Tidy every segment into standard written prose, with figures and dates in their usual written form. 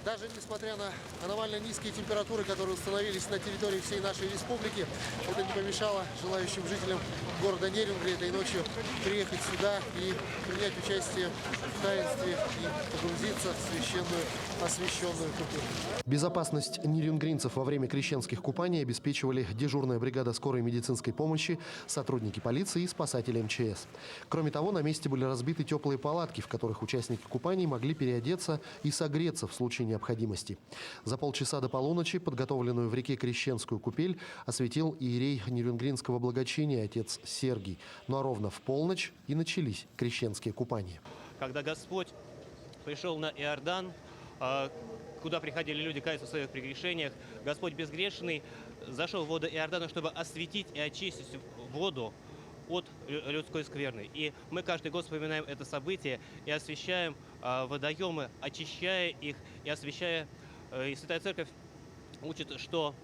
Даже несмотря на аномально низкие температуры, которые установились на территории всей нашей республики, это не помешало желающим жителям города Нерюнгри этой ночью приехать сюда и принять участие в таинстве и погрузиться в священную освященную купель. Безопасность нерюнгринцев во время крещенских купаний обеспечивали дежурная бригада скорой медицинской помощи, сотрудники полиции и спасатели МЧС. Кроме того, на месте были разбиты теплые палатки, в которых участники купаний могли переодеться и согреться в случае необходимости. За полчаса до полуночи подготовленную в реке Крещенскую купель осветил иерей нерюнгринского благочиния отец Сергий. Ну а ровно в полночь и начались крещенские купания. Когда Господь пришел на Иордан, куда приходили люди каяться в своих прегрешениях, Господь безгрешный зашел в воду Иордана, чтобы осветить и очистить воду от людской скверны. И мы каждый год вспоминаем это событие и освещаем водоемы, очищая их и освещая. И Святая Церковь учит, что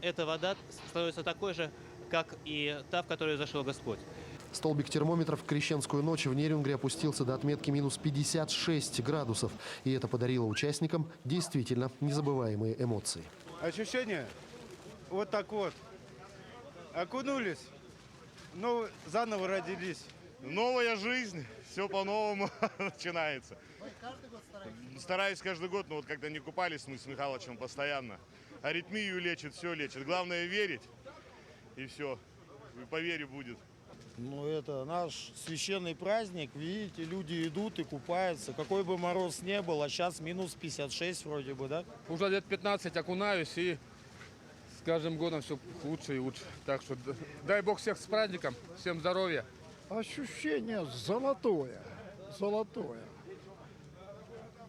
эта вода становится такой же, как и та, в которую зашел Господь. Столбик термометров в крещенскую ночь в Нерюнгри опустился до отметки минус 56 градусов. И это подарило участникам действительно незабываемые эмоции. Ощущение вот так вот. Окунулись, но заново родились. Новая жизнь, все по-новому начинается. Вы каждый год стараетесь? Стараюсь каждый год, но вот когда не купались мы с Михалычем постоянно. Аритмию лечит, все лечит. Главное верить, и все. И по вере будет. Ну, это наш священный праздник. Видите, люди идут и купаются. Какой бы мороз не был, а сейчас минус 56 вроде бы, да? Уже лет 15 окунаюсь, и с каждым годом все лучше и лучше. Так что дай Бог всех с праздником, всем здоровья. Ощущение золотое, золотое.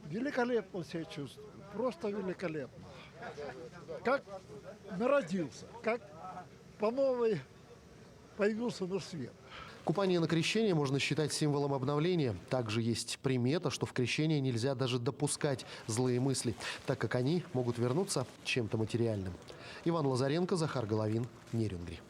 Великолепно себя чувствую, просто великолепно. Как народился, как по новой появился на свет. Купание на крещение можно считать символом обновления. Также есть примета, что в крещение нельзя даже допускать злые мысли, так как они могут вернуться чем-то материальным. Иван Лазаренко, Захар Головин, Нерюнгри.